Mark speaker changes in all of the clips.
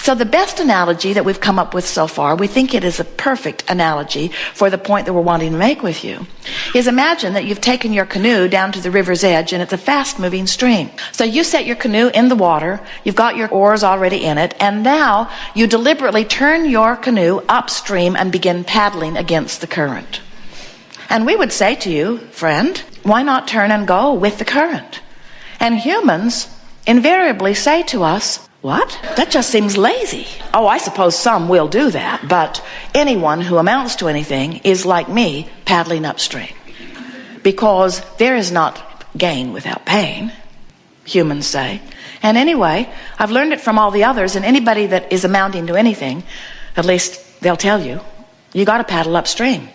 Speaker 1: So the best analogy that we've come up with so far, we think it is a perfect analogy for the point that we're wanting to make with you, is imagine that you've taken your canoe down to the river's edge and it's a fast-moving stream. So you set your canoe in the water, you've got your oars already in it, and now you deliberately turn your canoe upstream and begin paddling against the current. And we would say to you, friend, why not turn and go with the current? And humans invariably say to us, what? That just seems lazy. Oh, I suppose some will do that, but anyone who amounts to anything is like me paddling upstream. Because there is not gain without pain, humans say. And anyway, I've learned it from all the others, and anybody that is amounting to anything, at least they'll tell you, you got to paddle upstream.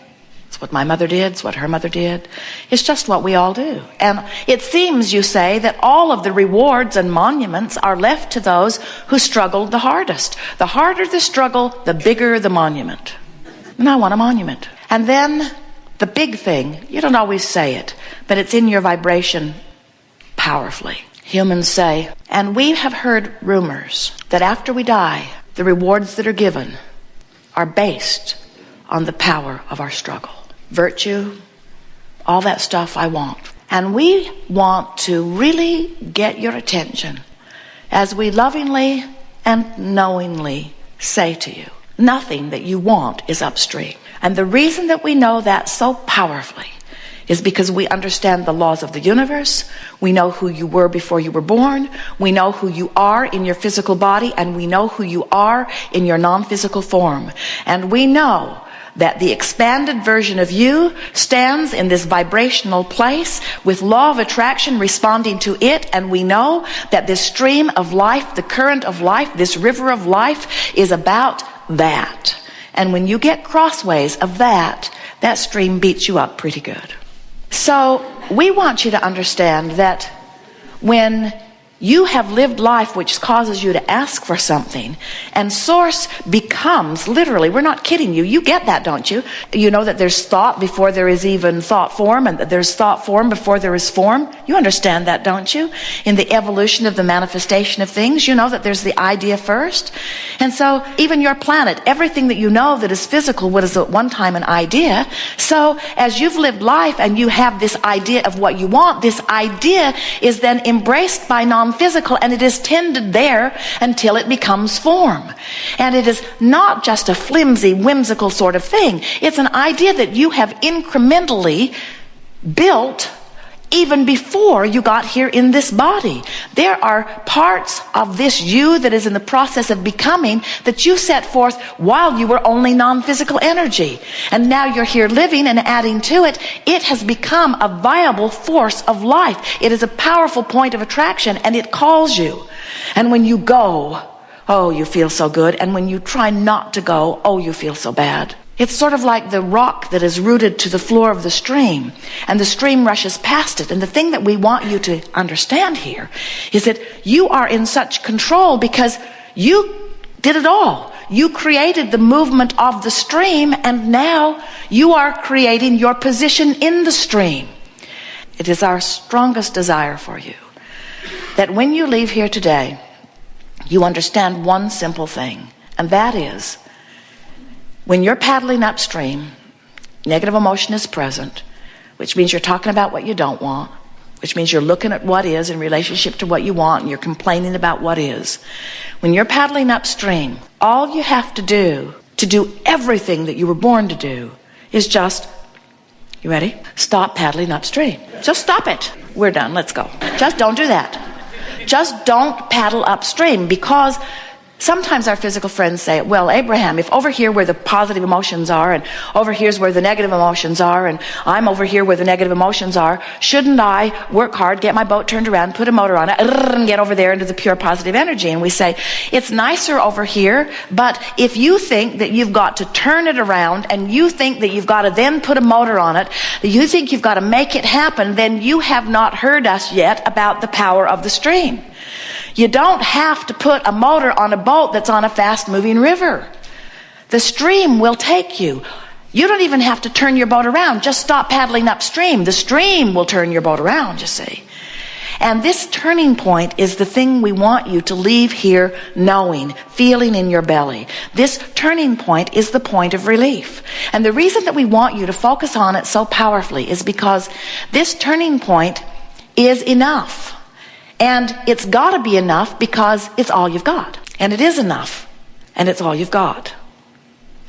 Speaker 1: It's what my mother did, it's what her mother did. It's just what we all do. And it seems, you say, that all of the rewards and monuments are left to those who struggled the hardest. The harder the struggle, the bigger the monument. And I want a monument. And then the big thing, you don't always say it, but it's in your vibration powerfully. Humans say, and we have heard rumors that after we die, the rewards that are given are based on the power of our struggle. Virtue, all that stuff I want. And we want to really get your attention as we lovingly and knowingly say to you, nothing that you want is upstream. And the reason that we know that so powerfully is because we understand the laws of the universe. We know who you were before you were born. We know who you are in your physical body, and we know who you are in your non-physical form. And we know that the expanded version of you stands in this vibrational place with law of attraction responding to it, and we know that this stream of life, the current of life, this river of life is about that. And when you get crossways of that, that stream beats you up pretty good. So we want you to understand that when you have lived life which causes you to ask for something, and source becomes, literally, we're not kidding you, you get that, don't you? You know that there's thought before there is even thought form, and that there's thought form before there is form. You understand that, don't you? In the evolution of the manifestation of things, you know that there's the idea first. And so even your planet, everything that you know that is physical was at one time an idea. So as you've lived life and you have this idea of what you want, this idea is then embraced by non-physical, and it is tended there until it becomes form. And it is not just a flimsy, whimsical sort of thing. It's an idea that you have incrementally built even before you got here in this body. There are parts of this you that is in the process of becoming that you set forth while you were only non-physical energy. And now you're here living and adding to it. It has become a viable force of life. It is a powerful point of attraction, and it calls you. And when you go, oh, you feel so good. And when you try not to go, oh, you feel so bad. It's sort of like the rock that is rooted to the floor of the stream, and the stream rushes past it. And the thing that we want you to understand here is that you are in such control because you did it all. You created the movement of the stream, and now you are creating your position in the stream. It is our strongest desire for you that when you leave here today, you understand one simple thing, and that is, when you're paddling upstream, negative emotion is present, which means you're talking about what you don't want, which means you're looking at what is in relationship to what you want, and you're complaining about what is. When you're paddling upstream, all you have to do everything that you were born to do is just, you ready? Stop paddling upstream. Just stop it. We're done. Let's go. Just don't do that. Just don't paddle upstream, because sometimes our physical friends say, well, Abraham, if over here where the positive emotions are, and over here's where the negative emotions are, and I'm over here where the negative emotions are, shouldn't I work hard, get my boat turned around, put a motor on it, and get over there into the pure positive energy? And we say, it's nicer over here, but if you think that you've got to turn it around, and you think that you've got to then put a motor on it, that you think you've got to make it happen, then you have not heard us yet about the power of the stream. You don't have to put a motor on a boat that's on a fast-moving river. The stream will take you. You don't even have to turn your boat around. Just stop paddling upstream. The stream will turn your boat around, you see. And this turning point is the thing we want you to leave here knowing, feeling in your belly. This turning point is the point of relief. And the reason that we want you to focus on it so powerfully is because this turning point is enough. And it's got to be enough because it's all you've got. And it is enough. And it's all you've got.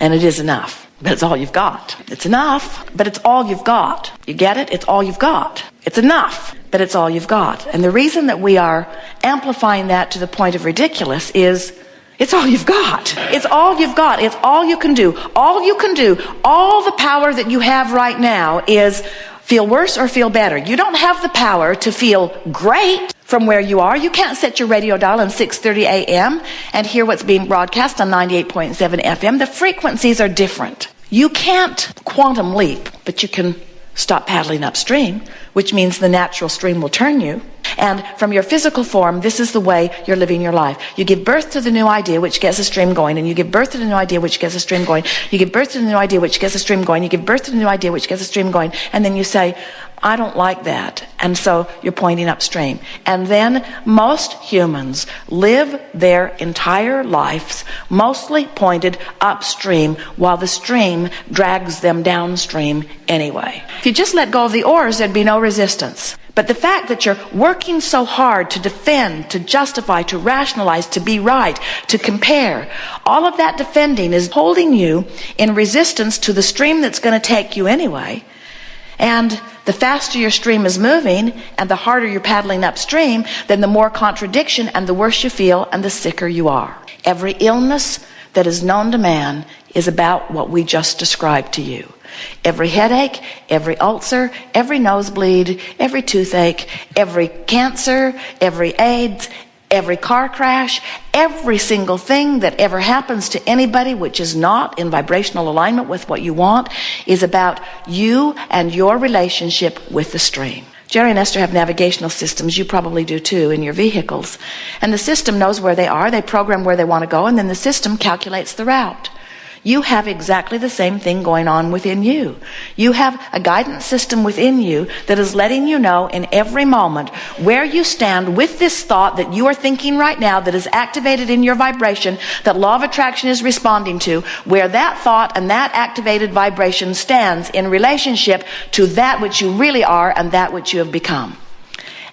Speaker 1: And it is enough. But it's all you've got. It's enough, but it's all you've got. You get it? It's all you've got. It's enough, but it's all you've got. And the reason that we are amplifying that to the point of ridiculous is it's all you've got. It's all you've got. It's all you can do. All you can do, all the power that you have right now is feel worse or feel better. You don't have the power to feel great from where you are. You can't set your radio dial on 6:30 a.m. and hear what's being broadcast on 98.7 FM. The frequencies are different. You can't quantum leap, but you can stop paddling upstream, which means the natural stream will turn you. And from your physical form, this is the way you're living your life. You give birth to the new idea, which gets a stream going, and you give birth to the new idea, which gets a stream going. You give birth to the new idea, which gets a stream going. You give birth to the new idea, which gets a stream going. And then you say, I don't like that. And so you're pointing upstream. And then most humans live their entire lives mostly pointed upstream while the stream drags them downstream anyway. If you just let go of the oars, there'd be no resistance. But the fact that you're working so hard to defend, to justify, to rationalize, to be right, to compare, all of that defending is holding you in resistance to the stream that's going to take you anyway. And the faster your stream is moving and the harder you're paddling upstream, then the more contradiction and the worse you feel and the sicker you are. Every illness that is known to man is about what we just described to you. Every headache, every ulcer, every nosebleed, every toothache, every cancer, every AIDS, every car crash, every single thing that ever happens to anybody which is not in vibrational alignment with what you want is about you and your relationship with the stream. Jerry and Esther have navigational systems. You probably do too in your vehicles. And the system knows where they are. They program where they want to go, and then the system calculates the route. You have exactly the same thing going on within you. You have a guidance system within you that is letting you know in every moment where you stand with this thought that you are thinking right now that is activated in your vibration, that law of attraction is responding to, where that thought and that activated vibration stands in relationship to that which you really are and that which you have become.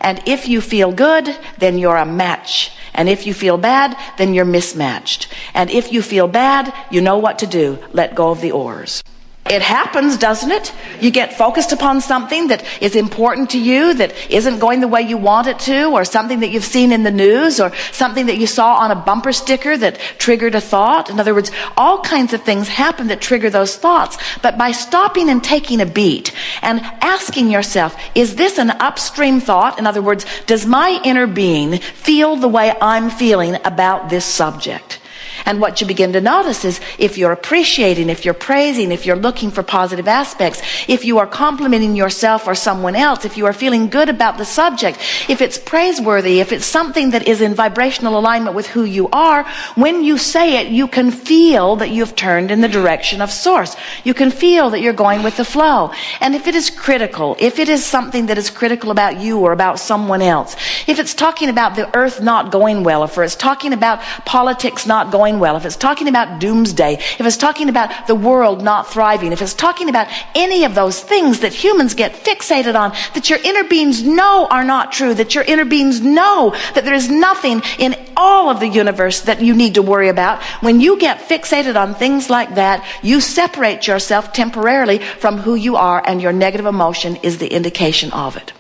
Speaker 1: And if you feel good, then you're a match. And if you feel bad, then you're mismatched. And if you feel bad, you know what to do. Let go of the oars. It happens, doesn't it? You get focused upon something that is important to you, that isn't going the way you want it to, or something that you've seen in the news, or something that you saw on a bumper sticker that triggered a thought. In other words, all kinds of things happen that trigger those thoughts. But by stopping and taking a beat and asking yourself, is this an upstream thought? In other words, does my inner being feel the way I'm feeling about this subject? And what you begin to notice is if you're appreciating, if you're praising, if you're looking for positive aspects, if you are complimenting yourself or someone else, if you are feeling good about the subject, if it's praiseworthy, if it's something that is in vibrational alignment with who you are, when you say it, you can feel that you've turned in the direction of source. You can feel that you're going with the flow. And if it is critical, if it is something that is critical about you or about someone else, if it's talking about the earth not going well, if it's talking about politics not going well, if it's talking about doomsday, if it's talking about the world not thriving, if it's talking about any of those things that humans get fixated on, that your inner beings know are not true, that your inner beings know that there is nothing in all of the universe that you need to worry about, when you get fixated on things like that, you separate yourself temporarily from who you are, and your negative emotion is the indication of it.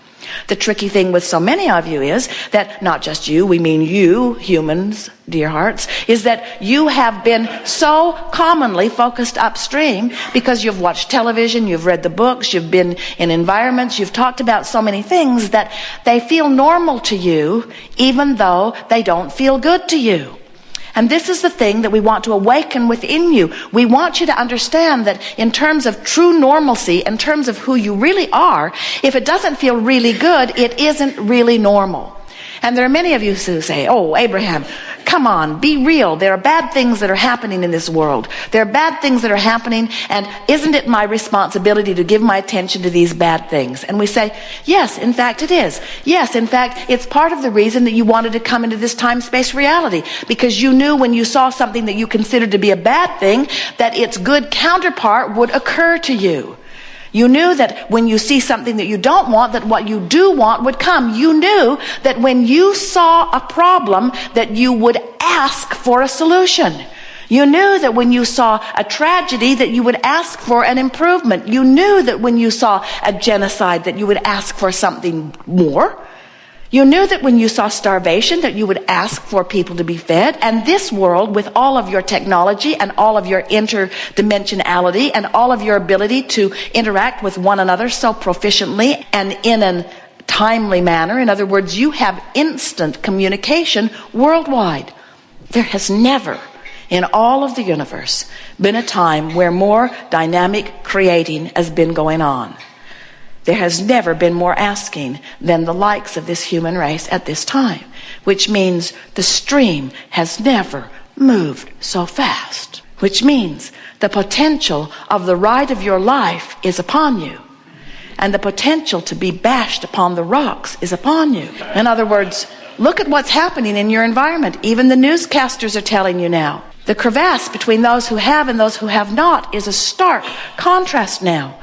Speaker 1: The tricky thing with so many of you is that not just you, we mean you, humans, dear hearts, is that you have been so commonly focused upstream because you've watched television, you've read the books, you've been in environments, you've talked about so many things that they feel normal to you even though they don't feel good to you. And this is the thing that we want to awaken within you. We want you to understand that in terms of true normalcy, in terms of who you really are, if it doesn't feel really good, it isn't really normal. And there are many of you who say, oh, Abraham, come on, be real. There are bad things that are happening in this world. There are bad things that are happening, and isn't it my responsibility to give my attention to these bad things? And we say, yes, in fact it is. Yes, in fact, it's part of the reason that you wanted to come into this time-space reality, because you knew when you saw something that you considered to be a bad thing, that its good counterpart would occur to you. You knew that when you see something that you don't want, that what you do want would come. You knew that when you saw a problem, that you would ask for a solution. You knew that when you saw a tragedy, that you would ask for an improvement. You knew that when you saw a genocide, that you would ask for something more. You knew that when you saw starvation, that you would ask for people to be fed. And this world, with all of your technology and all of your interdimensionality and all of your ability to interact with one another so proficiently and in a timely manner, in other words, you have instant communication worldwide. There has never, in all of the universe, been a time where more dynamic creating has been going on. There has never been more asking than the likes of this human race at this time, which means the stream has never moved so fast, which means the potential of the ride of your life is upon you, and the potential to be bashed upon the rocks is upon you. In other words, look at what's happening in your environment. Even the newscasters are telling you now. The crevasse between those who have and those who have not is a stark contrast now.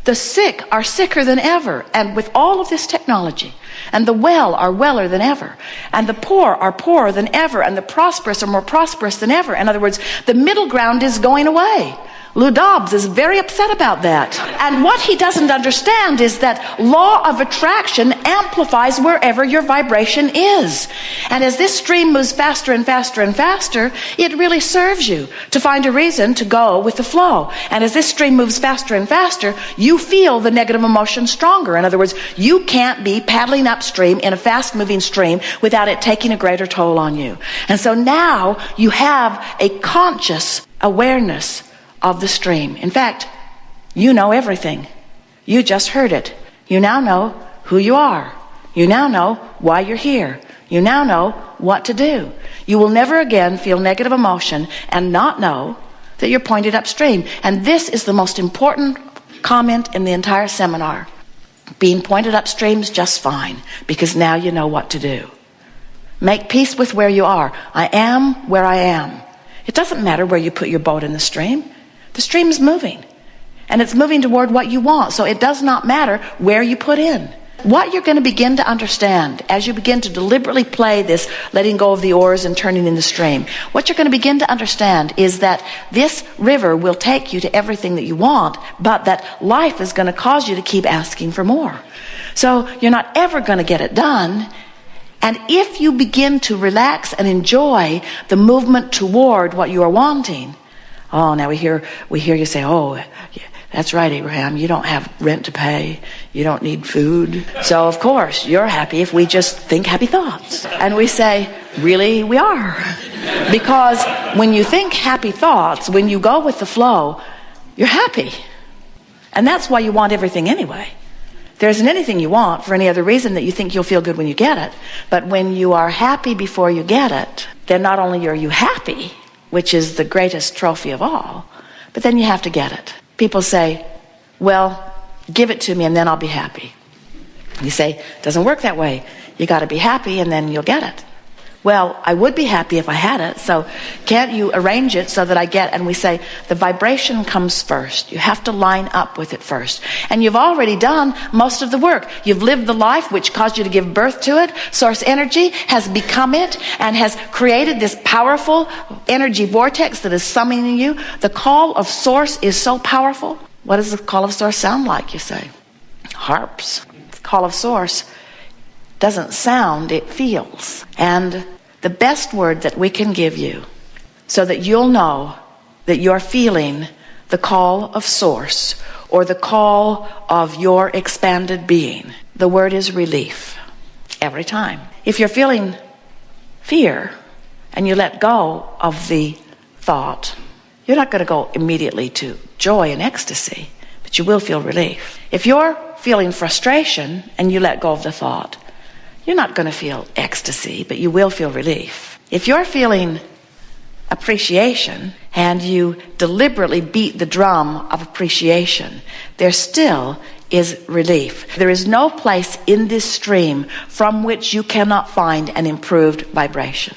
Speaker 1: The sick are sicker than ever, and with all of this technology, and the well are weller than ever, and the poor are poorer than ever, and the prosperous are more prosperous than ever. In other words, the middle ground is going away. Lou Dobbs is very upset about that. And what he doesn't understand is that law of attraction amplifies wherever your vibration is. And as this stream moves faster and faster and faster, it really serves you to find a reason to go with the flow. And as this stream moves faster and faster, you feel the negative emotion stronger. In other words, you can't be paddling upstream in a fast-moving stream without it taking a greater toll on you. And so now you have a conscious awareness of the stream. In fact, you know everything. You just heard it. You now know who you are. You now know why you're here. You now know what to do. You will never again feel negative emotion and not know that you're pointed upstream. And this is the most important comment in the entire seminar. Being pointed upstream is just fine, because now you know what to do. Make peace with where you are. I am where I am. It doesn't matter where you put your boat in the stream. The stream is moving, and it's moving toward what you want, so it does not matter where you put in. What you're going to begin to understand as you begin to deliberately play this letting go of the oars and turning in the stream, what you're going to begin to understand is that this river will take you to everything that you want, but that life is going to cause you to keep asking for more. So you're not ever going to get it done. And if you begin to relax and enjoy the movement toward what you are wanting, oh, now we hear you say, oh, that's right, Abraham, you don't have rent to pay. You don't need food. So, of course, you're happy if we just think happy thoughts. And we say, really, we are. Because when you think happy thoughts, when you go with the flow, you're happy. And that's why you want everything anyway. There isn't anything you want for any other reason that you think you'll feel good when you get it. But when you are happy before you get it, then not only are you happy, which is the greatest trophy of all, but then you have to get it. People say, well, give it to me and then I'll be happy. You say, it doesn't work that way. You got to be happy and then you'll get it. Well, I would be happy if I had it, so can't you arrange it so that I get? And we say, the vibration comes first. You have to line up with it first. And you've already done most of the work. You've lived the life which caused you to give birth to it. Source energy has become it and has created this powerful energy vortex that is summoning you. The call of Source is so powerful. What does the call of Source sound like, you say? Harps. The call of Source doesn't sound, it feels. And the best word that we can give you so that you'll know that you're feeling the call of Source or the call of your expanded being, the word is relief. Every time. If you're feeling fear and you let go of the thought, you're not going to go immediately to joy and ecstasy, but you will feel relief. If you're feeling frustration and you let go of the thought, you're not going to feel ecstasy, but you will feel relief. If you're feeling appreciation and you deliberately beat the drum of appreciation, there still is relief. There is no place in this stream from which you cannot find an improved vibration.